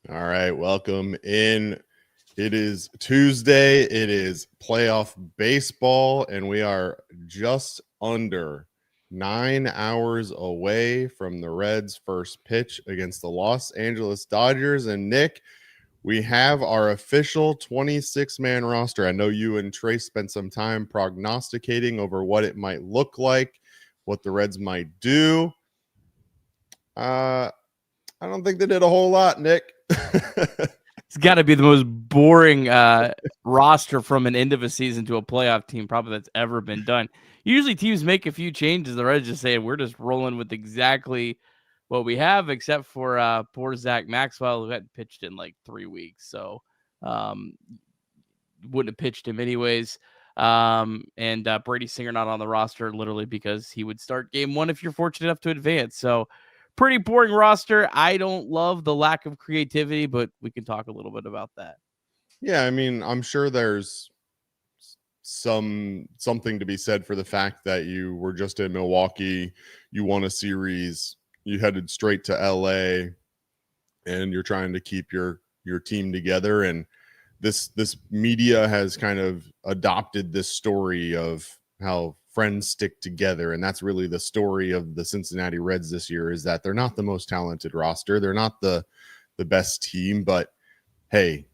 All right, welcome in. It is Tuesday. It is playoff baseball, and we are just under 9 hours away from the Reds' first pitch against the Los Angeles Dodgers. And Nick, we have our official 26-man roster. I know you and Trace spent some time prognosticating over what it might look like, what the Reds might do. I don't think they did a whole lot, Nick. It's got to be the most boring roster from an end of a season to a playoff team probably that's ever been done. Usually teams make a few changes. The Reds just say, we're just rolling with exactly what we have, except for poor Zach Maxwell, who hadn't pitched in like 3 weeks. So wouldn't have pitched him anyways. And Brady Singer not on the roster literally because he would start game one if you're fortunate enough to advance. So pretty boring roster. I don't love the lack of creativity, but we can talk a little bit about that. Yeah, I mean, I'm sure there's something to be said for the fact that you were just in Milwaukee, you won a series, you headed straight to LA, and you're trying to keep your team together. And this media has kind of adopted this story of how friends stick together, and that's really the story of the Cincinnati Reds this year, is that they're not the most talented roster, they're not the best team, but hey,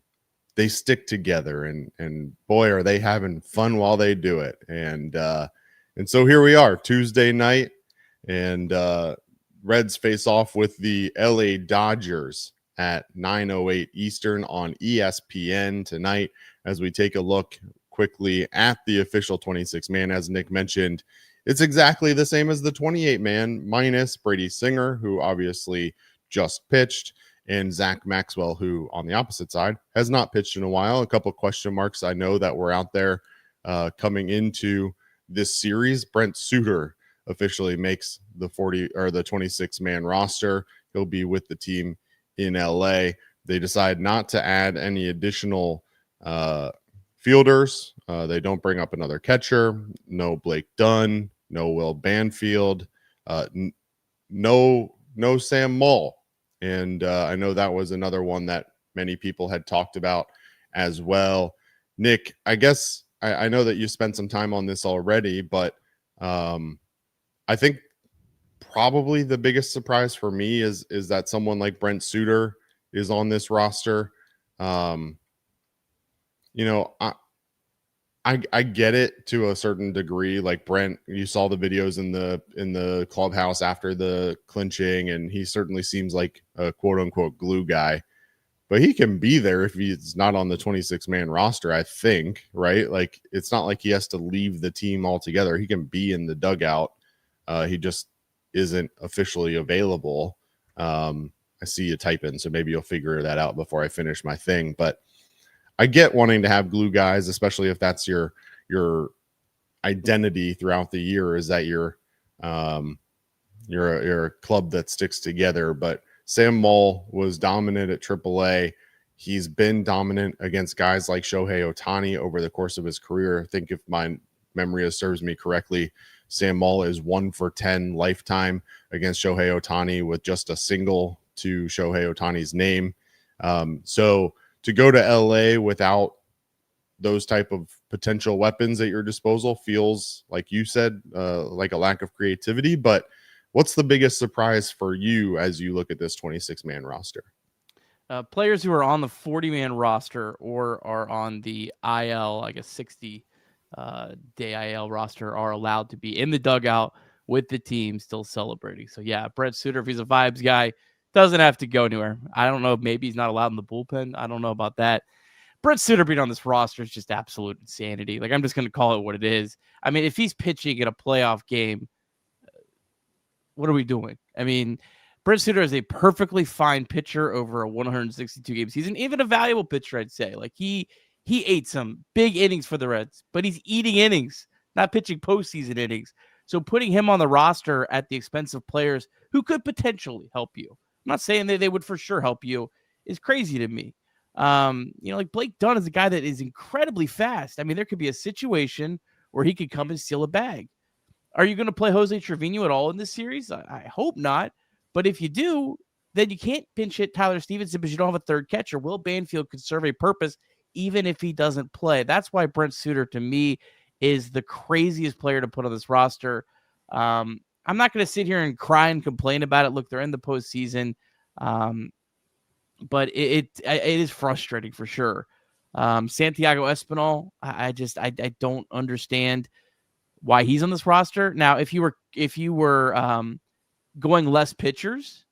they stick together, and boy, are they having fun while they do it. And so here we are, Tuesday night, and Reds face off with the LA Dodgers at 9:08 Eastern on ESPN tonight. As we take a look quickly at the official 26-man, as Nick mentioned, it's exactly the same as the 28-man, minus Brady Singer, who obviously just pitched, and Zach Maxwell, who on the opposite side has not pitched in a while. A couple of question marks I know that were out there coming into this series. Brent Suter officially makes the 26-man roster. He'll be with the team in LA. They decide not to add any additional fielders. They don't bring up another catcher. No Blake Dunn. No Will Banfield. No Sam Mull. And I know that was another one that many people had talked about as well. Nick, I guess I know that you spent some time on this already, but I think probably the biggest surprise for me is that someone like Brent Suter is on this roster. I get it to a certain degree. Like Brent, you saw the videos in the clubhouse after the clinching, and he certainly seems like a quote unquote glue guy, but he can be there if he's not on the 26-man roster, I think, right? Like, it's not like he has to leave the team altogether. He can be in the dugout. He just isn't officially available. I see you typing, so maybe you'll figure that out before I finish my thing. But I get wanting to have glue guys, especially if that's your identity throughout the year, is that you're a club that sticks together. But Sam Mull was dominant at AAA. He's been dominant against guys like Shohei Ohtani over the course of his career. I think if my memory serves me correctly, Sam Mull is 1 for 10 lifetime against Shohei Ohtani with just a single to Shohei Ohtani's name. So to go to LA without those type of potential weapons at your disposal feels, like you said, like a lack of creativity. But what's the biggest surprise for you as you look at this 26-man roster? Players who are on the 40-man roster or are on the IL, I guess 60 day IL roster, are allowed to be in the dugout with the team still celebrating. So yeah, Brent Suter, if he's a vibes guy, doesn't have to go anywhere. I don't know. Maybe he's not allowed in the bullpen. I don't know about that. Brent Suter being on this roster is just absolute insanity. Like, I'm just going to call it what it is. I mean, if he's pitching in a playoff game, what are we doing? I mean, Brent Suter is a perfectly fine pitcher over a 162 game season, even a valuable pitcher, I'd say. Like, he ate some big innings for the Reds, but he's eating innings, not pitching postseason innings. So putting him on the roster at the expense of players who could potentially help you, I'm not saying that they would for sure help you, is crazy to me. Like Blake Dunn is a guy that is incredibly fast. I mean, there could be a situation where he could come and steal a bag. Are you going to play Jose Trevino at all in this series? I hope not. But if you do, then you can't pinch hit Tyler Stevenson because you don't have a third catcher. Will Banfield could serve a purpose even if he doesn't play. That's why Brent Suter, to me, is the craziest player to put on this roster. I'm not going to sit here and cry and complain about it. Look, they're in the postseason, but it is frustrating for sure. Santiago Espinal, I don't understand why he's on this roster. Now, if you were going less pitchers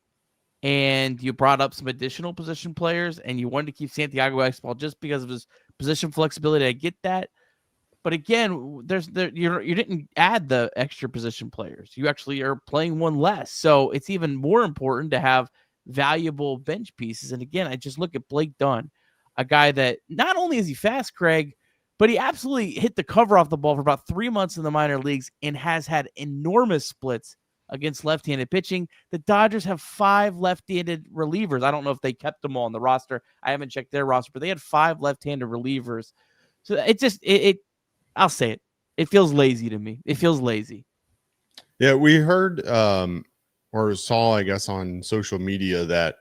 and you brought up some additional position players and you wanted to keep Santiago Espinal just because of his position flexibility, I get that. But again, you didn't add the extra position players. You actually are playing one less. So it's even more important to have valuable bench pieces. And again, I just look at Blake Dunn, a guy that not only is he fast, Craig, but he absolutely hit the cover off the ball for about 3 months in the minor leagues and has had enormous splits against left-handed pitching. The Dodgers have 5 left-handed relievers. I don't know if they kept them all on the roster. I haven't checked their roster, but they had 5 left-handed relievers. So it I'll say it. It feels lazy to me. It feels lazy. Yeah, we heard or saw, I guess, on social media that,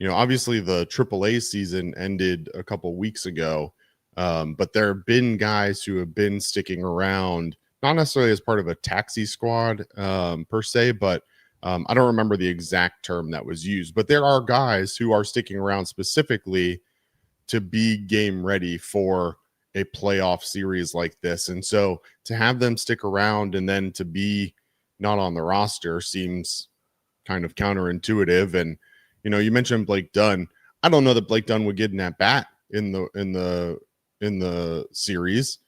obviously the AAA season ended a couple weeks ago, but there have been guys who have been sticking around, not necessarily as part of a taxi squad per se, but I don't remember the exact term that was used. But there are guys who are sticking around specifically to be game ready for a playoff series like this. And so to have them stick around and then to be not on the roster seems kind of counterintuitive. And, you mentioned Blake Dunn. I don't know that Blake Dunn would get an at bat in the series,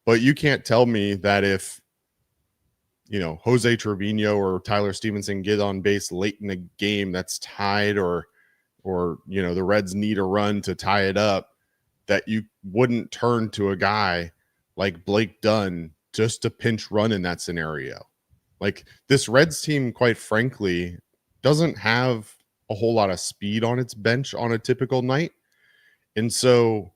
but you can't tell me that if, Jose Trevino or Tyler Stevenson get on base late in a game that's tied or, the Reds need a run to tie it up, that you wouldn't turn to a guy like Blake Dunn just to pinch run in that scenario. Like, this Reds team, quite frankly, doesn't have a whole lot of speed on its bench on a typical night. And so,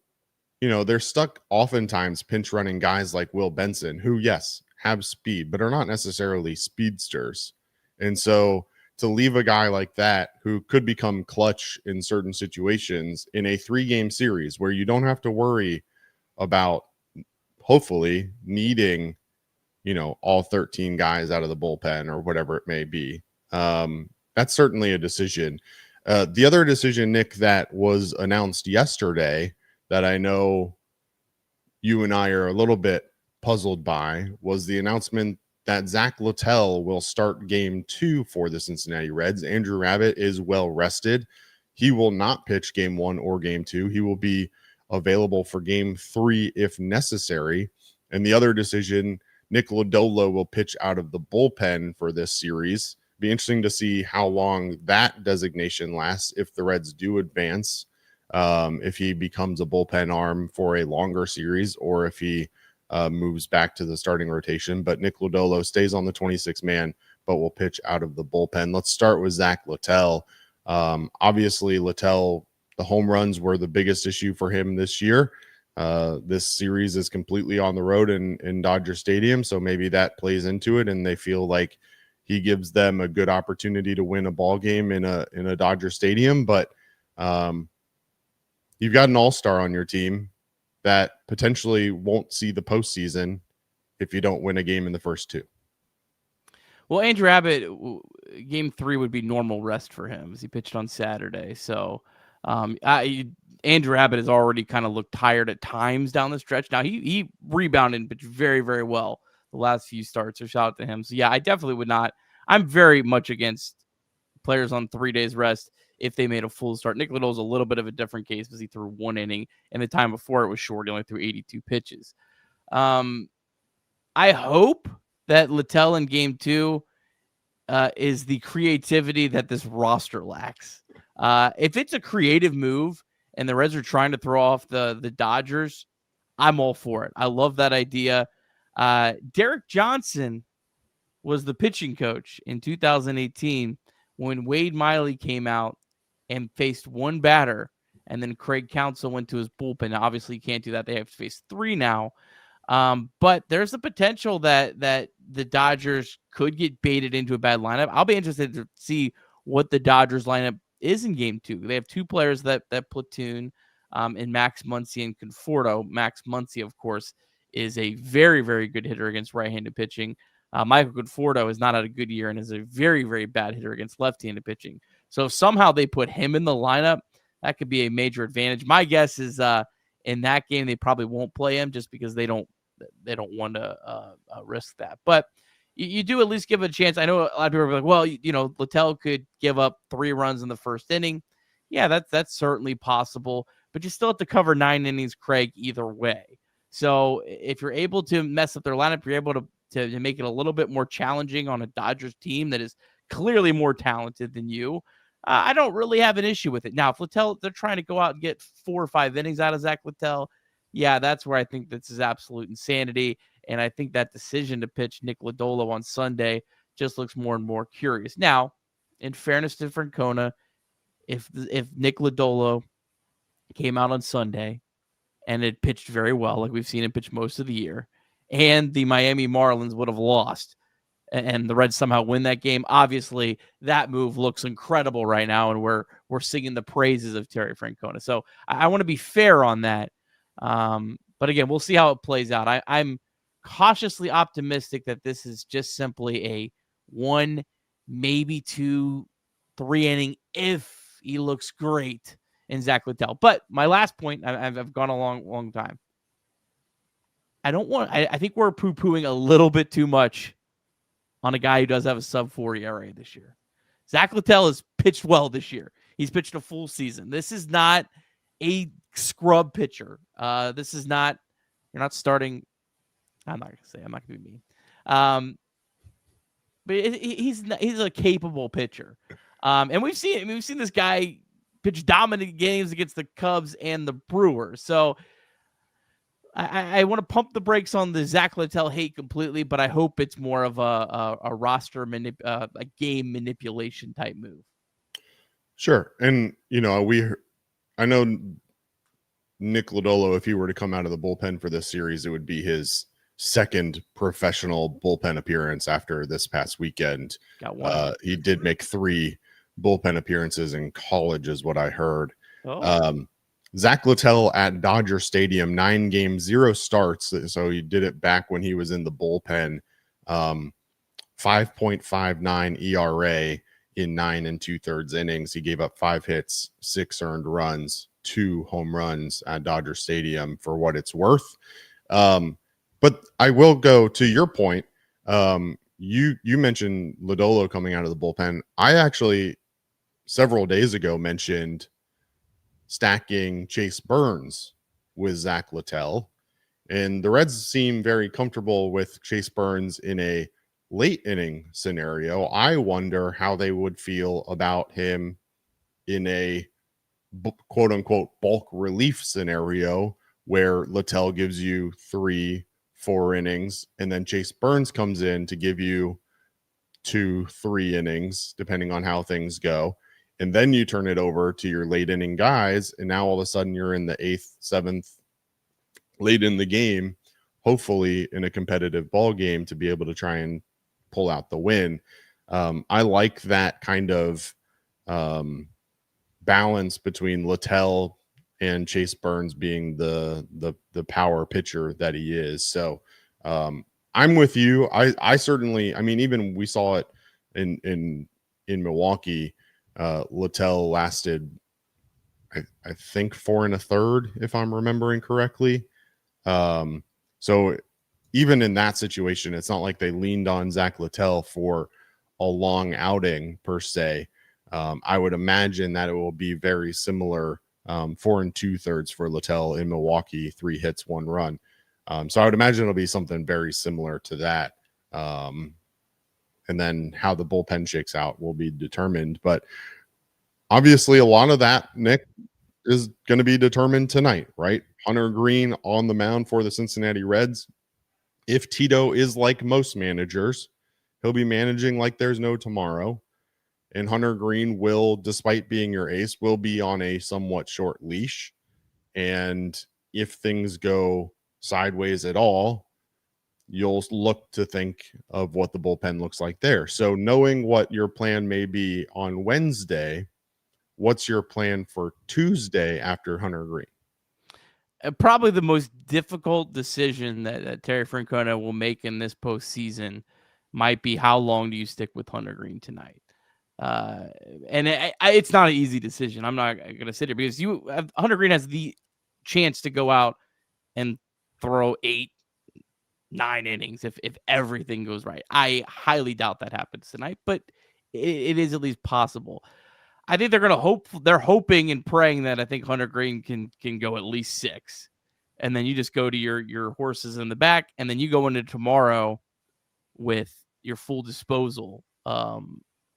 they're stuck oftentimes pinch running guys like Will Benson, who, yes, have speed, but are not necessarily speedsters. And so to leave a guy like that who could become clutch in certain situations in a 3-game series where you don't have to worry about hopefully needing, all 13 guys out of the bullpen or whatever it may be. That's certainly a decision. The other decision, Nick, that was announced yesterday that I know you and I are a little bit puzzled by was the announcement that Zach Littell will start game 2 for the Cincinnati Reds. Andrew Rabbit is well rested. He will not pitch game 1 or game 2. He will be available for game 3 if necessary. And the other decision, Nick Lodolo will pitch out of the bullpen for this series. Be interesting to see how long that designation lasts if the Reds do advance, if he becomes a bullpen arm for a longer series or if he moves back to the starting rotation. But Nick Lodolo stays on the 26-man, but will pitch out of the bullpen. Let's start with Zach Littell. Obviously, Littell, the home runs were the biggest issue for him this year. This series is completely on the road in Dodger Stadium, so maybe that plays into it, and they feel like he gives them a good opportunity to win a ball game in a Dodger Stadium. But you've got an all-star on your team that potentially won't see the postseason if you don't win a game in the first 2. Well, Andrew Abbott, game 3 would be normal rest for him as he pitched on Saturday. So Andrew Abbott has already kind of looked tired at times down the stretch. Now, he rebounded and pitched very, very well the last few starts, so shout out to him. So, yeah, I definitely would not. I'm very much against players on 3 days rest if they made a full start. Nick Little's a little bit of a different case because he threw 1 inning, and the time before it was short. He only threw 82 pitches. I hope that Littell in game 2 is the creativity that this roster lacks. If it's a creative move and the Reds are trying to throw off the Dodgers, I'm all for it. I love that idea. Derek Johnson was the pitching coach in 2018 when Wade Miley came out and faced 1 batter, and then Craig Counsell went to his bullpen. Now, obviously, you can't do that. They have to face 3 now. But there's the potential that the Dodgers could get baited into a bad lineup. I'll be interested to see what the Dodgers lineup is in game 2. They have 2 players that platoon in Max Muncy and Conforto. Max Muncy, of course, is a very, very good hitter against right-handed pitching. Michael Conforto has not had a good year and is a very, very bad hitter against left-handed pitching. So if somehow they put him in the lineup, that could be a major advantage. My guess is in that game they probably won't play him just because they don't want to risk that. But you do at least give it a chance. I know a lot of people are like, well, Littell could give up 3 runs in the first inning. Yeah, that's certainly possible, but you still have to cover 9 innings, Craig, either way. So if you're able to mess up their lineup, you're able to make it a little bit more challenging on a Dodgers team that is clearly more talented than you. I don't really have an issue with it. Now, if Littell, they're trying to go out and get 4 or 5 innings out of Zach Littell, yeah, that's where I think this is absolute insanity. And I think that decision to pitch Nick Lodolo on Sunday just looks more and more curious. Now, in fairness to Francona, if Nick Lodolo came out on Sunday and it pitched very well, like we've seen him pitch most of the year, and the Miami Marlins would have lost, and the Reds somehow win that game, obviously that move looks incredible right now, and we're singing the praises of Terry Francona. So I want to be fair on that. But again, we'll see how it plays out. I'm cautiously optimistic that this is just simply a 1, maybe 2, 3 inning if he looks great in Zach Littell. But my last point, I've gone a long time. I think we're poo-pooing a little bit too much on a guy who does have a sub-4 ERA this year. Zach Littell has pitched well this year. He's pitched a full season. This is not a scrub pitcher. This is not, you're not starting. I'm not going to be mean. But he's a capable pitcher. And we've seen this guy pitch dominant games against the Cubs and the Brewers. So I want to pump the brakes on the Zach Littell hate completely, but I hope it's more of a roster a game manipulation type move. Sure. And, I know Nick Lodolo, if he were to come out of the bullpen for this series, it would be his second professional bullpen appearance after this past weekend. Got one. He did make 3 bullpen appearances in college, is what I heard. Oh. Zach Littell at Dodger Stadium, 9 games, 0 starts. So he did it back when he was in the bullpen. 5.59 ERA in 9 2/3 innings. He gave up 5 hits, 6 earned runs, 2 home runs at Dodger Stadium for what it's worth. But I will go to your point. You mentioned Lodolo coming out of the bullpen. I actually several days ago mentioned stacking Chase Burns with Zach Littell, and the Reds seem very comfortable with Chase Burns in a late inning scenario. I wonder how they would feel about him in a quote unquote bulk relief scenario where Littell gives you 3-4 innings, and then Chase Burns comes in to give you 2-3 innings, depending on how things go. And then you turn it over to your late inning guys, and now all of a sudden you're in the 8th, 7th, late in the game, hopefully in a competitive ball game to be able to try and pull out the win. I like that kind of balance between Littell and Chase Burns being the power pitcher that he is. So I'm with you. I certainly, even we saw it in Milwaukee. Littell lasted, I think 4 1/3, if I'm remembering correctly. So even in that situation, it's not like they leaned on Zach Littell for a long outing per se. I would imagine that it will be very similar. 4 2/3 for Littell in Milwaukee, 3 hits, 1 run. So I would imagine it'll be something very similar to that. And then how the bullpen shakes out will be determined. But obviously a lot of that, Nick, is going to be determined tonight, right? Hunter Green on the mound for the Cincinnati Reds. If Tito is like most managers, he'll be managing like there's no tomorrow. And Hunter Green will, despite being your ace, will be on a somewhat short leash. And if things go sideways at all, you'll look to think of what the bullpen looks like there. So knowing what your plan may be on Wednesday, what's your plan for Tuesday after Hunter Green? Probably the most difficult decision that Terry Francona will make in this postseason might be how long do you stick with Hunter Green tonight? And it's not an easy decision. I'm not going to sit here because Hunter Green has the chance to go out and throw 8-9 innings if everything goes right. I highly doubt that happens tonight, but it is at least possible. I think they're hoping and praying that I think Hunter Green can go at least 6. And then you just go to your horses in the back, and then you go into tomorrow with your full disposal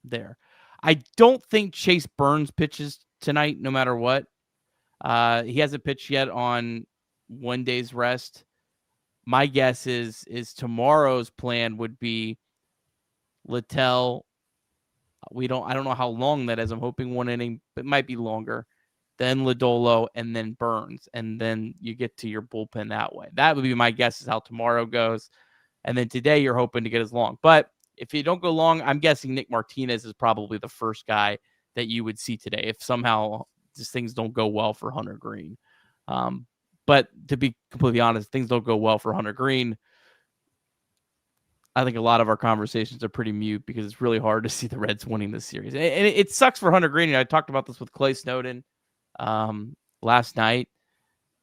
there. I don't think Chase Burns pitches tonight, no matter what. He hasn't pitched yet on 1 day's rest. My guess is tomorrow's plan would be Littell. I don't know how long that is. I'm hoping 1 inning, but it might be longer. Then Lodolo, and then Burns, and then you get to your bullpen that way. That would be my guess is how tomorrow goes. And then today you're hoping to get as long. But if you don't go long, I'm guessing Nick Martinez is probably the first guy that you would see today if somehow these things don't go well for Hunter Green. But to be completely honest, things don't go well for Hunter Green. I think a lot of our conversations are pretty mute because it's really hard to see the Reds winning this series. And it sucks for Hunter Green. I talked about this with Clay Snowden last night.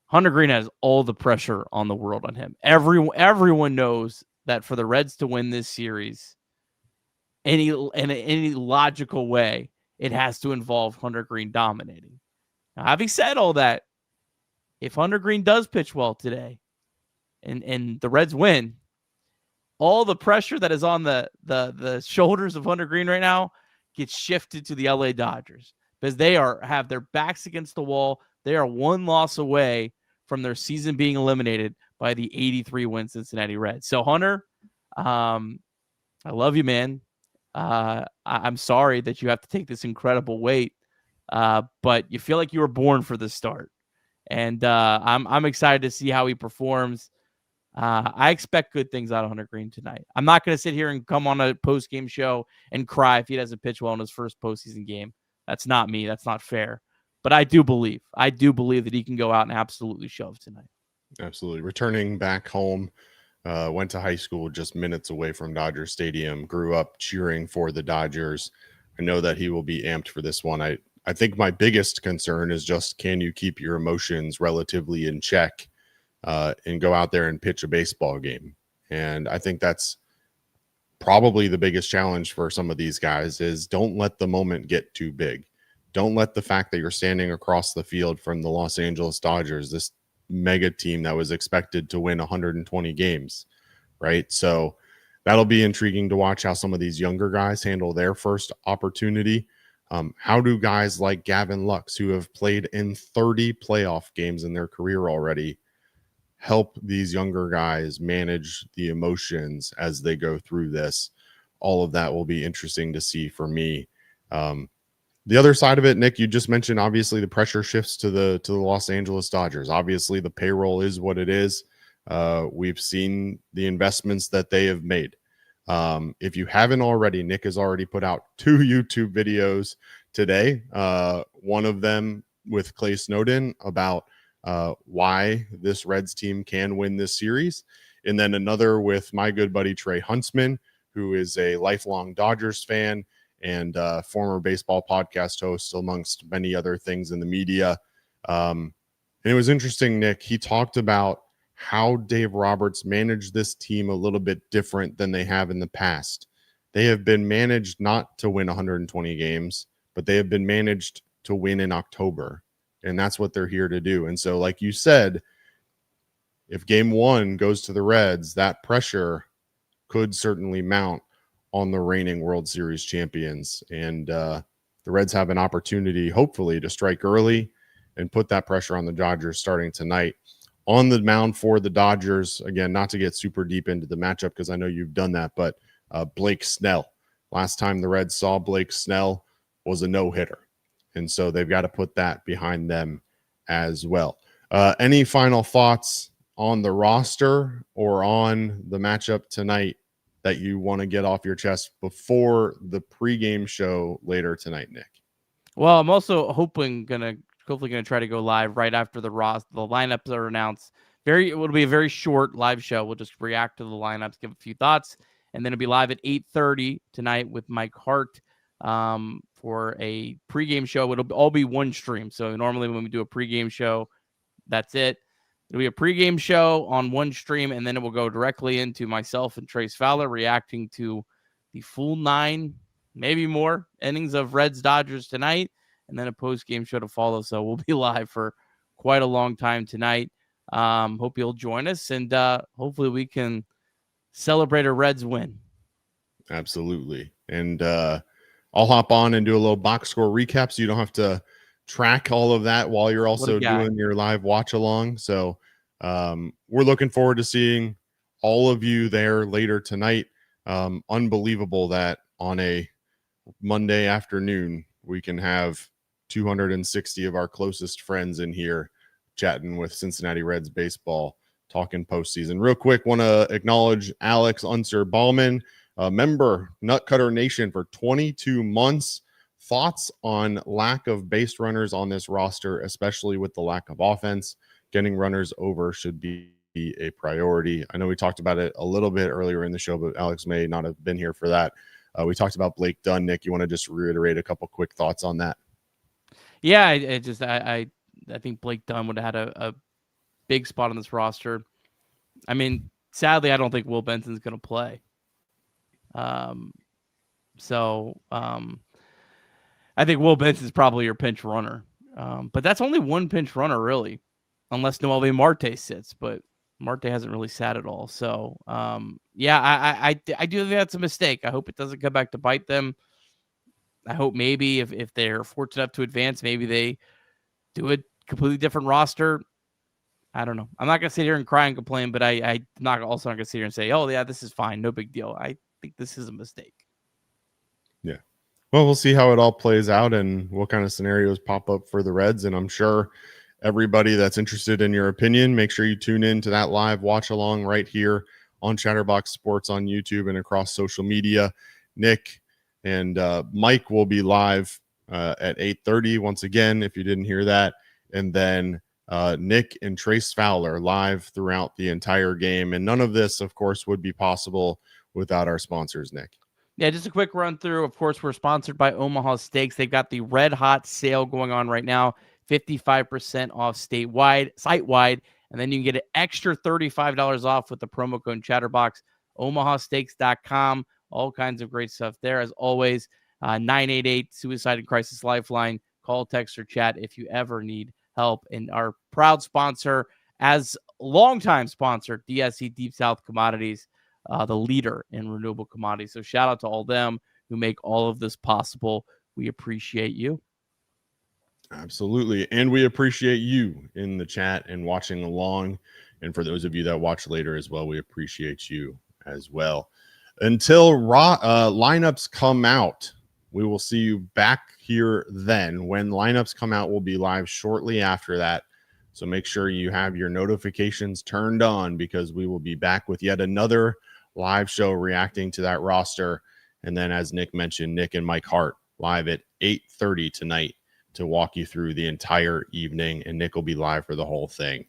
Hunter Green has all the pressure on the world on him. Everyone knows that for the Reds to win this series, in any logical way, it has to involve Hunter Green dominating. Now, having said all that, if Hunter Green does pitch well today and the Reds win, all the pressure that is on the shoulders of Hunter Green right now gets shifted to the LA Dodgers because they have their backs against the wall. They are 1 loss away from their season being eliminated by the 83-win Cincinnati Reds. So, Hunter, I love you, man. I'm sorry that you have to take this incredible weight, but you feel like you were born for this start. And I'm excited to see how he performs. I expect good things out of Hunter Green tonight. I'm not going to sit here and come on a post-game show and cry if he doesn't pitch well in his first postseason game. That's not me. That's not fair. But I do believe that he can go out and absolutely shove tonight. Absolutely. Returning back home, went to high school just minutes away from Dodger Stadium, grew up cheering for the Dodgers. I know that he will be amped for this one. I think my biggest concern is just, can you keep your emotions relatively in check and go out there and pitch a baseball game? And I think that's probably the biggest challenge for some of these guys is don't let the moment get too big. Don't let the fact that you're standing across the field from the Los Angeles Dodgers, this mega team that was expected to win 120 games, right? So that'll be intriguing to watch how some of these younger guys handle their first opportunity. How do guys like Gavin Lux, who have played in 30 playoff games in their career already, help these younger guys manage the emotions as they go through this? All of that will be interesting to see for me. The other side of it, Nick, you just mentioned, obviously the pressure shifts to the Los Angeles Dodgers. Obviously the payroll is what it is. We've seen the investments that they have made. If you haven't already, Nick has already put out 2 YouTube videos today. One of them with Clay Snowden about why this Reds team can win this series. And then another with my good buddy Trey Huntsman, who is a lifelong Dodgers fan and former baseball podcast host, amongst many other things in the media. And it was interesting, Nick. He talked about how Dave Roberts managed this team a little bit different than they have in the past. They have been managed not to win 120 games, but they have been managed to win in October. And that's what they're here to do. And so, like you said, if game 1 goes to the Reds, that pressure could certainly mount on the reigning World Series champions. And the Reds have an opportunity, hopefully, to strike early and put that pressure on the Dodgers starting tonight. On the mound for the Dodgers, again, not to get super deep into the matchup because I know you've done that, but Blake Snell. Last time the Reds saw Blake Snell was a no-hitter. And so they've got to put that behind them as well. Any final thoughts on the roster or on the matchup tonight that you want to get off your chest before the pregame show later tonight, Nick? Well, I'm also hopefully gonna try to go live right after the lineups are announced. It'll be a very short live show. We'll just react to the lineups, give a few thoughts, and then it'll be live at 8:30 tonight with Mike Hart for a pregame show. It'll all be one stream. So normally when we do a pregame show, that's it. It'll be a pregame show on one stream, and then it will go directly into myself and Trace Fowler reacting to the full 9, maybe more innings of Reds Dodgers tonight, and then a post-game show to follow. So we'll be live for quite a long time tonight. Hope you'll join us, and hopefully we can celebrate a Reds win. Absolutely. And I'll hop on and do a little box score recap so you don't have to track all of that while you're also doing your live watch along. So we're looking forward to seeing all of you there later tonight. Unbelievable that on a Monday afternoon we can have 260 of our closest friends in here chatting with Cincinnati Reds baseball, talking postseason. Real quick, want to acknowledge Alex Unser Ballman, member Nutcutter Nation for 22 months. Thoughts on lack of base runners on this roster, especially with the lack of offense? Getting runners over should be a priority. I know we talked about it a little bit earlier in the show, but Alex may not have been here for that. We talked about Blake Dunn. Nick, you want to just reiterate a couple quick thoughts on that? Yeah, I think Blake Dunn would have had a big spot on this roster. I mean, sadly, I don't think Will Benson's going to play. I think Will Benson's probably your pinch runner. But that's only one pinch runner, really, unless Noelvi Marte sits. But Marte hasn't really sat at all. So, I do think that's a mistake. I hope it doesn't come back to bite them. I hope maybe if they're fortunate enough to advance, maybe they do a completely different roster. I don't know. I'm not going to sit here and cry and complain, but I'm not also not going to sit here and say, oh, yeah, this is fine. No big deal. I think this is a mistake. Yeah. Well, we'll see how it all plays out and what kind of scenarios pop up for the Reds. And I'm sure everybody that's interested in your opinion, make sure you tune in to that live watch along right here on Chatterbox Sports on YouTube and across social media. Nick and Mike will be live at 8:30 once again, if you didn't hear that. And then Nick and Trace Fowler live throughout the entire game. And none of this, of course, would be possible without our sponsors, Nick. Yeah, just a quick run through. Of course, we're sponsored by Omaha Steaks. They've got the red hot sale going on right now, 55% off site-wide, and then you can get an extra $35 off with the promo code Chatterbox, omahasteaks.com. All kinds of great stuff there. As always, 988 Suicide and Crisis Lifeline. Call, text, or chat if you ever need help. And our proud sponsor, as longtime sponsor, DSC Deep South Commodities, the leader in renewable commodities. So shout out to all them who make all of this possible. We appreciate you. Absolutely. And we appreciate you in the chat and watching along. And for those of you that watch later as well, we appreciate you as well. Until lineups come out, we will see you back here then. When lineups come out, we'll be live shortly after that. So make sure you have your notifications turned on because we will be back with yet another live show reacting to that roster. And then, as Nick mentioned, Nick and Mike Hart live at 8:30 tonight to walk you through the entire evening. And Nick will be live for the whole thing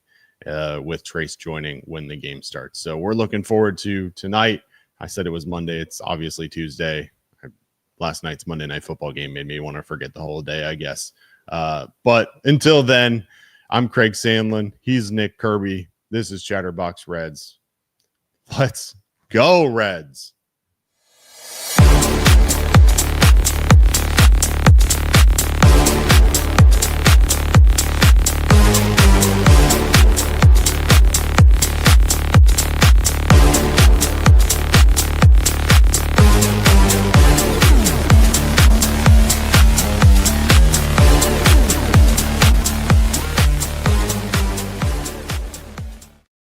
with Trace joining when the game starts. So we're looking forward to tonight. I said it was Monday. It's obviously Tuesday. Last night's Monday Night Football game made me want to forget the whole day, I guess. But until then, I'm Craig Sandlin. He's Nick Kirby. This is Chatterbox Reds. Let's go, Reds.